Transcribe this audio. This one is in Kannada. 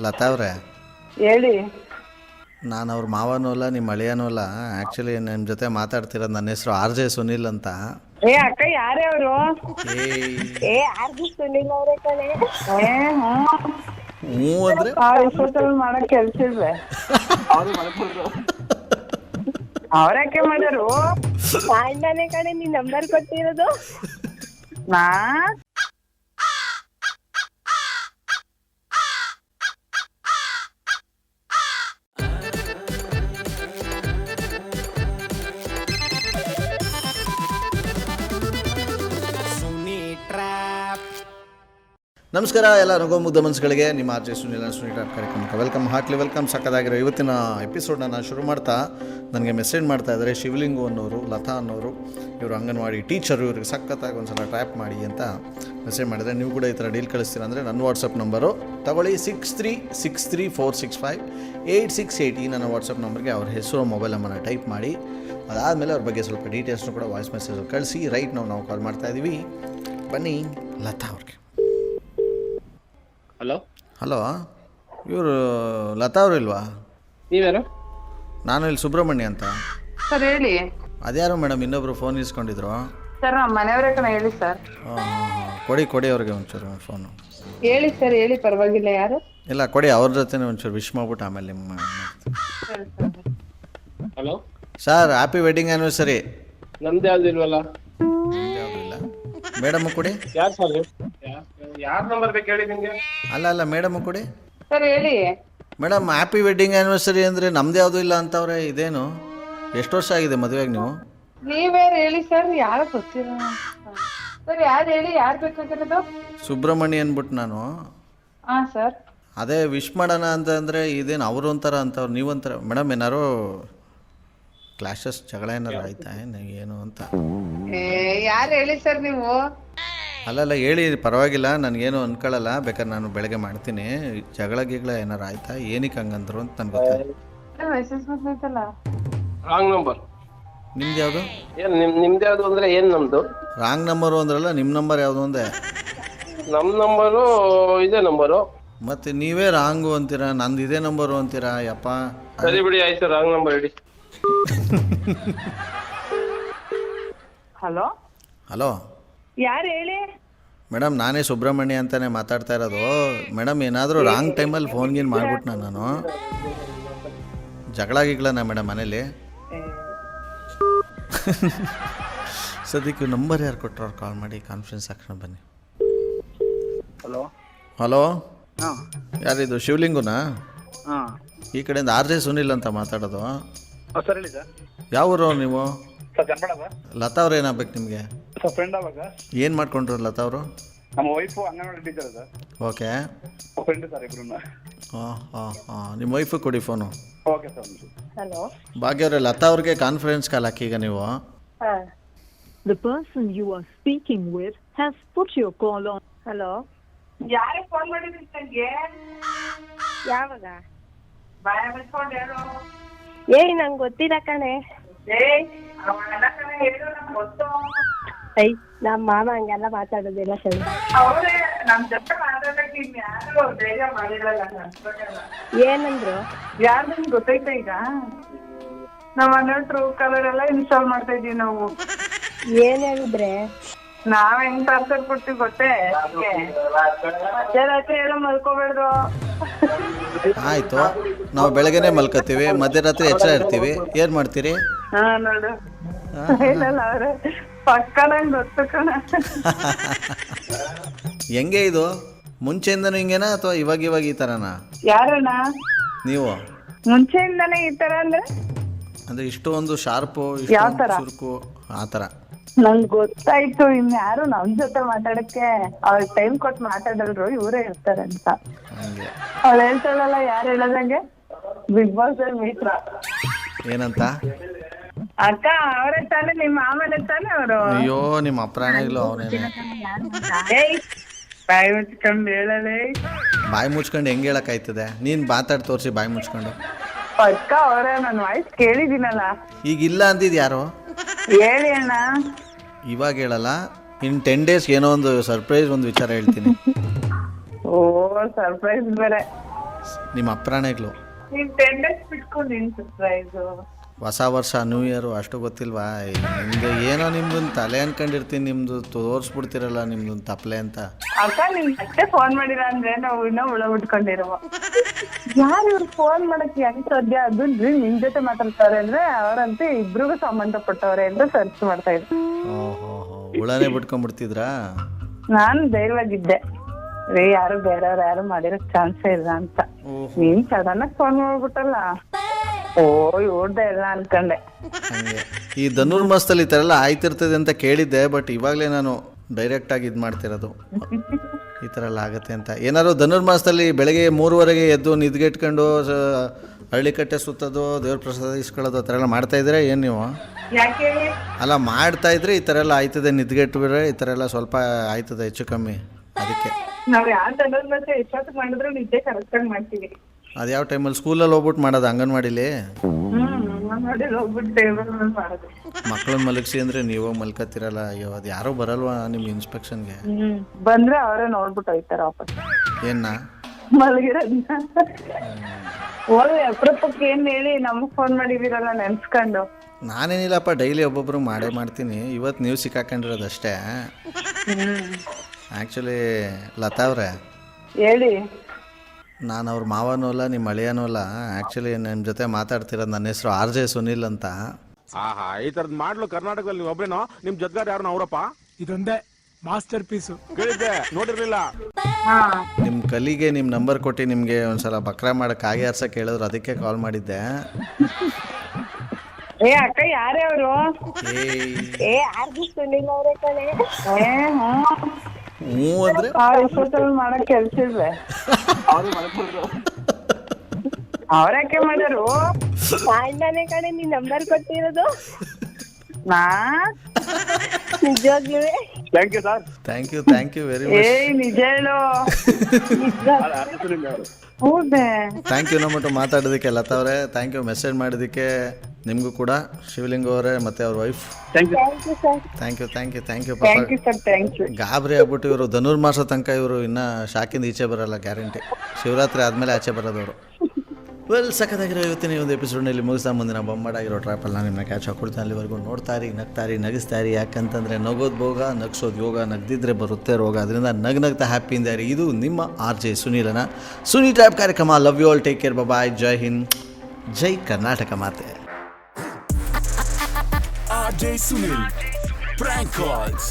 ಲತಾ ಅವರೇ, ಹೇಳಿ. ನಾನು ಅವ್ರ ಮಾವನೂ ಅಲ್ಲ ನಿಮ್ಮ ಅಳಿಯನೂ ಅಲ್ಲ. ಆ್ಯಕ್ಚುಲಿ ನಿಮ್ಮ ಜೊತೆ ಮಾತಾಡ್ತಿರೋದು, ನನ್ನ ಹೆಸರು RJ ಸುನಿಲ್ ಅಂತ. ಏ ಅಕ್ಕ, ಯಾರೇ ಅವರು? ಏ RJ ಸುನಿಲ್ ಅವರೇ ಕಣೆ. ಹ್ಞೂ ಅಂದರೆ ಇಷ್ಟೊತ್ತಲ್ಲಿ ಮಾಡಕ್ ಕೆಲ್ಸ ಇಲ್ವೇ? ಅವ್ರ್ಯಾಕೆ ಮಾಡ್ಯಾರು? ನಾನೇ ಕಣೆ ನೀನ್ ನಂಬರ್ ಕೊಟ್ಟಿರೋದು. ನಾ ನಮಸ್ಕಾರ ಎಲ್ಲ ರಘು ಮುಗ್ಧ ಮನಸ್ಸುಗಳಿಗೆ. ನಿಮ್ಮ RJ ಸುನಿಲ್ ಕಾರ್ಯಕ್ರಮಕ್ಕೆ ವೆಲ್ಕಮ್. ಸಕ್ಕದಾಗಿರೋ ಇವತ್ತಿನ ಎಪಿಸೋಡನ್ನ ನಾನು ಶುರು ಮಾಡ್ತಾ ನನಗೆ ಮೆಸೇಜ್ ಮಾಡ್ತಾ ಇದ್ದಾರೆ ಶಿವಲಿಂಗು ಅನ್ನೋರು, ಲತಾ ಅನ್ನೋರು. ಇವರು ಅಂಗನವಾಡಿ ಟೀಚರು. ಇವ್ರಿಗೆ ಸಖತ್ತಾಗಿ ಒಂದು ಸಲ ಟ್ರ್ಯಾಪ್ ಮಾಡಿ ಅಂತ ಮೆಸೇಜ್ ಮಾಡಿದರೆ, ನೀವು ಕೂಡ ಈ ಥರ ಡೀಲ್ ಕಳಿಸ್ತೀರ ಅಂದರೆ ನನ್ನ ವಾಟ್ಸಪ್ ನಂಬರು ತಗೊಳ್ಳಿ 6363458688. ಈ ನನ್ನ ವಾಟ್ಸಪ್ ನಂಬರ್ಗೆ ಅವ್ರ ಹೆಸರು ಮೊಬೈಲ್ ನಂಬರ್ನ ಟೈಪ್ ಮಾಡಿ, ಅದಾದಮೇಲೆ ಅವ್ರ ಬಗ್ಗೆ ಸ್ವಲ್ಪ ಡೀಟೇಲ್ಸ್ನು ಕೂಡ ವಾಯ್ಸ್ ಮೆಸೇಜ್ ಕಳಿಸಿ. ರೈಟ್ ನಾವು ಕಾಲ್ ಮಾಡ್ತಾಯಿದ್ದೀವಿ. ಬನ್ನಿ ಲತಾ ಅವ್ರಿಗೆ. ಹಲೋ, ಇವರು ಲತಾ ಅವರು ಇಲ್ವಾ? ನೀವ್ಯಾರು? ನಾನು ಇಲ್ಲಿ ಸುಬ್ರಹ್ಮಣ್ಯ ಅಂತ. ಸರ್ ಹೇಳಿ. ಅದ್ಯಾರು ಮೇಡಮ್, ಇನ್ನೊಬ್ರು ಫೋನ್ ಇಸ್ಕೊಂಡಿದ್ರು. ಸರ್ ನಮ್ಮ ಮನೆಯವರೇ ಕಣ. ಹೇಳಿ ಸರ್. ಕೊಡಿ ಅವ್ರಿಗೆ ಒಂಚೂರು ಫೋನು. ಹೇಳಿ ಸರ್, ಹೇಳಿ, ಪರವಾಗಿಲ್ಲ. ಯಾರು? ಇಲ್ಲ, ಕೊಡಿ, ಅವ್ರ ಜೊತೆ ಒಂಚೂರು ವಿಶ್ ಮಾಡ್ಬಿಟ್ಟು ಆಮೇಲೆ ನಿಮ್ಮ. Hello sir, happy wedding anniversary. ನಮ್ದು ಯಾವ್ದು ಇಲ್ವಲ್ಲ. ಯಾವುದು ಇಲ್ಲ ಮೇಡಮ್ ಕೊಡಿ. ಯಾರು ಸರ್? ಯಾರ ನಂಬರ್ ಬೇಕು ಹೇಳಿ ನಿಮ್ಗೆ? ಅಲ್ಲ ಮೇಡಮ್ ಕೊಡಿ. ಸರ್ ಹೇಳಿ. ಮೇಡಮ್, ಹ್ಯಾಪಿ ವೆಡ್ಡಿಂಗ್ ಆ್ಯನಿವರ್ಸರಿ ಅಂದರೆ ನಮ್ದು ಯಾವುದೂ ಇಲ್ಲ ಅಂತವ್ರೆ. ಇದೇನು, ಎಷ್ಟು ವರ್ಷ ಆಗಿದೆ ಮದುವೆಗೆ ನೀವು? ನೀವ್ಯಾರು ಹೇಳಿ ಸರ್? ಯಾರು ಗೊತ್ತಿಲ್ಲ ಸರ್. ಯಾರು ಹೇಳಿ, ಯಾರು ಬೇಕಾಗಿರೋದು? ಸುಬ್ರಹ್ಮಣ್ಯ ಅಂದ್ಬಿಟ್ಟು ನಾನು. ಹಾಂ ಸರ್. ಅದೇ ವಿಶ್ ಮಾಡೋಣ ಅಂತಂದರೆ ಇದೇನು ಅವರು ಒಂಥರ ಅಂತವ್ರು, ನೀವೊಂಥರ. ಮೇಡಮ್, ಏನಾರು ಕ್ಲಾಶಸ್, ಜಗಳ ಏನಾರು ಆಯ್ತಾ ಏನು ಅಂತ? ಯಾರು ಹೇಳಿ ಸರ್ ನೀವು? ಅಲ್ಲ ಹೇಳಿ, ಪರವಾಗಿಲ್ಲ, ನನಗೇನು ಅನ್ಕೊಳ್ಳಲ್ಲ. ಬೇಕಾದ್ರೆ ನಾನು ಬೆಳಗ್ಗೆ ಮಾಡ್ತೀನಿ. ಜಗಳ ಏನಾರು ಆಯ್ತಾ, ಏನಕ್ಕೆ ಹಂಗಂದ್ರು ಅಂತ ನನಗೆ ಗೊತ್ತಾಯ್ತು. ಮೆಸೇಜ್ ಬಂದೈತಲ್ಲ. Wrong number. ನಿಮ್ದು ಯಾವುದು? ಏನ್ ನಿಮ್ದು ಯಾವ್ದು ಅಂದ್ರೆ ಏನ್ ನಮ್ದು? ರಾಂಗ್ ನಂಬರು ಅಂದ್ರಲ್ಲ, ನಿಮ್ಮ ನಂಬರ್ ಯಾವುದು ಅಂದೆ? ನಮ್ ನಂಬರು ಇದೇ ನಂಬರು. ಮತ್ತೆ ನೀವೇ ರಾಂಗು ಅಂತೀರಾ, ನಂದು ಇದೇ ನಂಬರು ಅಂತೀರಾ. ಯಪ್ಪ, ಸರಿ ಬಿಡಿ, ಆಯ್ತು, ರಾಂಗ್ ನಂಬರ್ ಇಡಿ. ಹಲೋ ಹಲೋ ಯಾರು ಹೇಳಿ? ಮೇಡಮ್, ನಾನೇ ಸುಬ್ರಹ್ಮಣ್ಯ ಅಂತಾನೆ ಮಾತಾಡ್ತಾ ಇರೋದು. ಮೇಡಮ್, ಏನಾದರೂ ರಾಂಗ್ ಟೈಮಲ್ಲಿ ಫೋನ್ಗೇನು ಮಾಡ್ಬಿಟ್ನಾ ನಾನು? ಜಗಳಗಿಗಳನ ಮೇಡಮ್ ಮನೇಲಿ? ಸದ್ಯಕ್ಕೆ ನಂಬರ್ ಯಾರು ಕೊಟ್ಟರು ಅವ್ರು ಕಾಲ್ ಮಾಡಿ ಕಾನ್ಫರೆನ್ಸ್ ಹಾಕೋಣ ಬನ್ನಿ. ಹಲೋ, ಯಾರಿದು? ಶಿವಲಿಂಗುನಾ? ಈ ಕಡೆಯಿಂದ RJ ಸುನಿಲ್ ಅಂತ ಮಾತಾಡೋದು. ಸರ್ ಹೇಳಿ ಸರ್. ಯಾವ ಊರು ನೀವು? ಸರ್ ಕನ್ನಡ. ಲತಾ ಅವ್ರು ಏನಾಗಬೇಕು ನಿಮಗೆ? ಸರ್ ಫ್ರೆಂಡ್ ಅವಾಗ. ಏನು ಮಾಡ್ಕೊಂಡ್ರು ಲತಾ ಅವರು? ನಮ್ಮ wife anganwadi teacher sir. Okay, friend sir ಇಬ್ರು. ಹಾಂ ನಿಮ್ಮ ವೈಫು ಕೊಡಿ ಫೋನು. Okay sir. ಹಲೋ ಭಾಗ್ಯ ಅವರೇ, ಲತಾ ಅವ್ರಿಗೆ ಕಾನ್ಫರೆನ್ಸ್ ಕಾಲ್ ಹಾಕಿ ಈಗ ನೀವು. The person you are speaking with has put your call on. Hello, ಯಾರೇ ಫೋನ್ ಮಾಡಿದ್ರಿ ನನಗೆ? ಯಾವಾಗ? ಬಾಯ ಬಿಟ್ಕೊಂಡು ಹೇಳು. ನಂಗೆ ಗೊತ್ತಿಲ್ಲ ಕಣೆ. ಅವಳೆಲ್ಲ ಕಣೆ, ಹೇಳು, ನಂಗೆ ಗೊತ್ತು. ನಮ್ಮ ಮಾಮ ಹಂಗೆಲ್ಲ ಮಾತಾಡೋದಿಲ್ಲ ಸರಿ. ಅವರೇ ನಮ್ಮ ಜೊತೆ ಮಾತಾಡಕ್ಕೆ ಇನ್ಯಾರು ಬೇಗ ಮಾಡಿರಲ್ಲ. ಏನಂದ್ರು? ಯಾರು ನಿಮ್ಗೆ ಗೊತ್ತೈತೆ? ಈಗ ನಮ್ಮ ಮನೆ ಟ್ರೂ ಕಲರ್ ಎಲ್ಲ ಇನ್ಸ್ಟಾಲ್ ಮಾಡ್ತಾ ಇದೀವಿ ನಾವು. ಏನ್ ಹೇಳಿದ್ರೆ? ನಾವ್ ಹೆಂಗ್ ಪಾರ್ಸಲ್ ಕೊಡ್ತೀವಿ ಗೊತ್ತೇ? ಮಧ್ಯರಾತ್ರಿ ಎಲ್ಲ ಮಲ್ಕೋಬೇಡ್ದು. ಆಯಿತು, ನಾವು ಬೆಳಗ್ಗೆನೆ ಮಲ್ಕೋತೀವಿ, ಮಧ್ಯರಾತ್ರಿ ಎಚ್ಚರ ಇರ್ತೀವಿ. ಏನು ಮಾಡ್ತೀರಿ? ಹಾ ನೋಡು. ಇಲ್ಲ ಅವ್ರೆ ಪಕ್ಕ ನಂಗೆ ಗೊತ್ತು ಕಣ. ಹೆಂಗೆ ಇದು? ಮುಂಚೆಯಿಂದನೂ ಹಿಂಗೇನಾ ಅಥವಾ ಇವಾಗ ಈ ಥರನಾ? ಯಾರಣ್ಣ ನೀವು ಮುಂಚೆಯಿಂದಾನೇ ಈ ತರ ಅಂದ್ರೆ? ಅಂದರೆ ಇಷ್ಟೊಂದು ಶಾರ್ಪು, ಯಾವ ಥರ? ಇಷ್ಟೊಂದು ಚುರುಕು, ಆ ಥರ? ನಂಗೆ ಗೊತ್ತಾಯ್ತು. ಇನ್ಯಾರು ನಮ್ ಜೊತೆ ಮಾತಾಡಕ್ಕೆ ಅವ್ರ ಟೈಮ್ ಕೊಟ್ಟು ಮಾತಾಡಲ್ರು, ಇವರೇ ಇರ್ತಾರೆ ಅಂತ. ಹಂಗೆ ಅವಳು ಹೇಳ್ತಾಳಲ್ಲ, ಯಾರು ಹೇಳದಂಗೆ? ಬಿಗ್ ಬಾಸ್ ಮಿತ್ರ ಏನಂತ? ಅಕ್ಕ ಅವರೇ ತಾನೆ, ನಿಮ್ಮ ಮಾಮನೇ ತಾನೆ ಅವರು? ಅಯ್ಯೋ, ನಿಮ್ಮ ಅಪ್ರಾಣಿಗಳು ಅವನೇನೆ. ಬಾಯಿ ಮುಚ್ಕೊಂಡು ಹೇಳಲೇ. ಬಾಯಿ ಮುಚ್ಕೊಂಡು ಹೆಂಗೆ ಹೇಳೋಕ್ಕಾಯ್ತದೆ? ನೀನು ಮಾತಾಡಿ ತೋರಿಸಿ ಬಾಯಿ ಮುಚ್ಕೊಂಡು. ಪಕ್ಕ ಅವರೇ, ನನ್ನ ವಾಯ್ಸ್ ಕೇಳಿದ್ದೀನಲ್ಲ. ಈಗ ಇಲ್ಲ ಅಂದಿದ್ದು ಯಾರು? ಹೇಳಿ ಅಣ್ಣ. ಇವಾಗ ಹೇಳಲ್ಲ, ಇನ್ನು 10 ಡೇಸ್ ಏನೋ ಒಂದು ಸರ್ಪ್ರೈಸ್ ಒಂದು ವಿಚಾರ ಹೇಳ್ತೀನಿ. ಓ ಸರ್ಪ್ರೈಸ್ ಬೇರೆ. ನಿಮ್ಮ ಅಪ್ರಾಣೆಗಳು. ನೀನ್ 10 days ಬಿಟ್ಕೊಂಡು ಏನ್ ಸರ್ಪ್ರೈಸ್? ಹೊಸ ವರ್ಷ ನ್ಯೂ ಇಯರು ಅಷ್ಟು ಗೊತ್ತಿಲ್ವಾ? ನಿಮ್ದು ಏನೋ ನಿಮ್ದೊಂದು ತಲೆ ಅನ್ಕೊಂಡಿರ್ತೀನಿ, ನಿಮ್ಮದು ತೋರಿಸ್ಬಿಡ್ತೀರಲ್ಲ ನಿಮ್ದೊಂದು ತಪ್ಪಲೆ ಅಂತ. ಅಕ್ಕ ನಿನ್ ಮತ್ತೆ ಫೋನ್ ಮಾಡಿಲ್ಲ ಅಂದ್ರೆ ನಾವು ಇನ್ನೂ ಉಳ ಬಿಟ್ಕೊಂಡಿರುವ. ಯಾರು ಇವ್ರು ಫೋನ್ ಮಾಡಕ್ ಹೆಂಗ್ ಸಾಧ್ಯ? ಅದು ನಿನ್ ಜೊತೆ ಮಾತಾಡ್ತಾರೆ ಅಂದ್ರೆ ಅವರಂತೆ ಇಬ್ರಿಗೂ ಸಂಬಂಧಪಟ್ಟವ್ರೆ ಅಂತ ಸರ್ಚ್ ಮಾಡ್ತಾ ಇದ್ರು. ಓಹೋ, ಹುಳನೇ ಬಿಟ್ಕೊಂಡ್ಬಿಡ್ತಿದ್ರಾ? ನಾನು ಧೈರ್ಯವಾಗಿದ್ದೆ, ಯಾರು ಬೇರೆಯವ್ರು ಯಾರು ಮಾಡಿರಕ್ ಚಾನ್ಸೇ ಇಲ್ಲ ಅಂತ. ನೀನ್ ಸಡನ್ ಆಗಿ ಫೋನ್ ಮಾಡ್ಬಿಟ್ಟಲ್ಲ, ಓ ಇವ್ರದ್ದೆ ಎಲ್ಲ ಅನ್ಕೊಂಡೆ. ಹಂಗೆ ಈ ಧನುರ್ಮಾಸದಲ್ಲಿ ಈ ಥರ ಎಲ್ಲ ಆಯ್ತಿರ್ತದೆ ಅಂತ ಕೇಳಿದ್ದೆ, ಬಟ್ ಇವಾಗಲೇ ನಾನು ಡೈರೆಕ್ಟಾಗಿ ಇದು ಮಾಡ್ತಿರೋದು ಈ ಥರ ಎಲ್ಲ ಆಗುತ್ತೆ ಅಂತ. ಏನಾದ್ರು ಧನುರ್ಮಾಸದಲ್ಲಿ ಬೆಳಗ್ಗೆ 3:30 ಎದ್ದು ನಿದ್ಗೆಟ್ಕೊಂಡು ಹಳ್ಳಿಕಟ್ಟೆ ಸುತ್ತೋದು, ದೇವ್ರ ಪ್ರಸಾದ ಇಸ್ಕೊಳ್ಳೋದು ಆ ಥರ ಎಲ್ಲ ಮಾಡ್ತಾಯಿದ್ರೆ ಏನು ನೀವು? ಯಾಕೆ? ಅಲ್ಲ ಮಾಡ್ತಾಯಿದ್ರೆ ಈ ಥರ ಎಲ್ಲ ಆಯ್ತದೆ, ನಿದ್ಗೆಟ್ಬಿಟ್ರೆ ಈ ಥರ ಎಲ್ಲ ಸ್ವಲ್ಪ ಆಯ್ತದೆ ಹೆಚ್ಚು ಕಮ್ಮಿ. ಅದಕ್ಕೆ ನಾವ್ ಯಾವ ತಂಡದ ಮತ್ತೆ ಎಷ್ಟೊತ್ತು ಮಾಡಿದ್ರು ನಿದ್ದೆ ಕರೆಕ್ಟ್ ಆಗಿ ಮಾಡ್ತೀವಿ. ಅದು ಯಾವ ಟೈಮಲ್ಲಿ ಸ್ಕೂಲಲ್ಲಿ ಹೋಗ್ಬಿಟ್ಟು ಮಾಡೋದು ಅಂಗನವಾಡಿಲಿ? ನೋಡಿ ಹೋಗ್ಬಿಟ್ಟು ಟೇಬಲ್ ಮೇಲೆ ಮಾಡೋದು. ಮಕ್ಕಳನ್ನ ಮಲಗಿಸಿ ಅಂದರೆ ನೀವು ಮಲ್ಕತ್ತಿರಲ್ಲ. ಅಯ್ಯೋ, ಅದು ಯಾರೋ ಬರಲ್ವಾ ನಿಮ್ಮ ಇನ್ಸ್ಪೆಕ್ಷನ್ಗೆ? ಬಂದ್ರೆ ಅವರೇ ನೋಡ್ಬಿಟ್ಟು ಹೋಯ್ತಾರ ವಾಪಸ್ ಏನ ಮಲಗಿರೋದನ್ನ. ಓದು ಅಪ್ರೂಪಕ್ಕೆ ಏನ್ ಹೇಳಿ ನಮಗ್ ಫೋನ್ ಮಾಡಿದಿರಲ್ಲ ನೆನ್ಸ್ಕೊಂಡು. ನಾನೇನಿಲ್ಲಪ್ಪ, ಡೈಲಿ ಒಬ್ಬೊಬ್ರು ಮಾಡೇ ಮಾಡ್ತೀನಿ. ಇವತ್ತು ನೀವು ಸಿಕ್ಕಾಕೊಂಡಿರೋದಷ್ಟೇ. ಆ್ಯಕ್ಚುಲಿ ಲತಾ ಅವರೇ, ಹೇಳಿ. ನಾನು ಅವ್ರ ಮಾವನೂ ಅಲ್ಲ, ನಿಮ್ಮ ಅಳಿಯನೂ ಅಲ್ಲ. ಆ್ಯಕ್ಚುಲಿ ನಿಮ್ಮ ಜೊತೆ ಮಾತಾಡ್ತಿರೋದು, ನನ್ನ ಹೆಸರು RJ ಸುನಿಲ್ ಅಂತ. ಆಹಾ, ಈ ತರದ್ ಮಾಡ್ಲು ಕರ್ನಾಟಕದಲ್ಲಿ ನೀವು ಒಬ್ರೇನೋ? ನಿಮ್ ಜೊತೆಗಾರ ಯಾರು ಅವರಪ್ಪ? ಇದೊಂದೇ ಮಾಸ್ಟರ್ ಪೀಸು. ಕೇಳಿದ್ದೆ, ನೋಡಿರ್ಲಿಲ್ಲ. ನಿಮ್ಮ ಕಲಿಗೆ ನಿಮ್ಮ ನಂಬರ್ ಕೊಟ್ಟು ನಿಮಗೆ ಒಂದ್ಸಲ ಬಕ್ರಾ ಮಾಡಕ್ಕೆ ಆಗಿ ಆರ್ಸಕ್ಕೆ ಹೇಳಿದ್ರು, ಅದಕ್ಕೆ ಕಾಲ್ ಮಾಡಿದ್ದೆ. ಏ ಅಕ್ಕ ಯಾರೇ ಅವರು? ಸುನಿಲ್ ಅವರೇ ಕಣೆ. ಹ್ಞೂ ಅಂದರೆ ಇಷ್ಟೊತ್ತಲ್ಲಿ ಮಾಡಕ್ ಕೆಲ್ಸ ಇಲ್ವೇ? ಅವ್ರ್ಯಾಕೆ ಮಾಡ್ಯಾರು? ಅಣ್ಣನೇ ಕಣೆ ನೀನ್ ನಂಬರ್ ಕೊಟ್ಟಿರೋದು. ನಾ ನಿಜವಾಗ್ಲೂ thank you sir. Thank you very much. ನಿಜ ಹೇಳು. ಹೌದೇ? ಥ್ಯಾಂಕ್ ಯು ನಮ್ಮಟ್ಟು ಮಾತಾಡೋದಕ್ಕೆ ಲತಾ ಅವರೇ. ಥ್ಯಾಂಕ್ ಯು ಮೆಸೇಜ್ ಮಾಡಿದ್ದಕ್ಕೆ ನಿಮಗೂ ಕೂಡ. ಶಿವಲಿಂಗ ಅವರೇ ಮತ್ತು ಅವ್ರ wife thank you. Thank you sir. Thank you thank you ಪಾಪ. Sir, thank you. ಗಾಬರಿ ಆಗ್ಬಿಟ್ಟು ಇವರು ಧನುರ್ಮಾಸ ತನಕ ಇವರು ಇನ್ನೂ ಶಾಕಿಂದ ಈಚೆ ಬರಲ್ಲ, ಗ್ಯಾರಂಟಿ. ಶಿವರಾತ್ರಿ ಆದಮೇಲೆ ಆಚೆ ಬರೋದವರು. ವೆಲ್, ಸಖತ್ತಾಗಿರೋ ಇವತ್ತಿನ ಈ ಒಂದು ಎಪಿಸೋಡ್ನಲ್ಲಿ ಮುಗಿಸ್ತಾ ಮುಂದಿನ ಬೊಂಬಾಡಾಗಿರೋ ಟ್ರ್ಯಾಪಲ್ಲಿ ನಾನು ನಿಮ್ಮನ್ನ ಕ್ಯಾಚ್ ಹಾಕೊಳ್ತಾನೆ. ಅಲ್ಲಿವರೆಗೂ ನೋಡ್ತಾರಿ, ನಗ್ತಾರಿ, ನಗಿಸ್ತಾರಿ. ಯಾಕಂತಂದರೆ ನಗೋದು ಭೋಗ, ನಗ್ಸೋದು ಯೋಗ, ನಗ್ದಿದ್ರೆ ಬರುತ್ತೆ ರೋಗ. ಅದರಿಂದ ನಗ್ನಗ್ತಾ ಹ್ಯಾಪಿಯಿಂದ ಇರಿ. ಇದು ನಿಮ್ಮ RJ ಸುನೀಲನ ಸುನಿ ಟ್ರ್ಯಾಪ್ ಕಾರ್ಯಕ್ರಮ. Love you all, take care, bye, ಜೈ ಹಿಂದ್, ಜೈ ಕರ್ನಾಟಕ ಮಾತೆ. RJ Sunil, prank calls.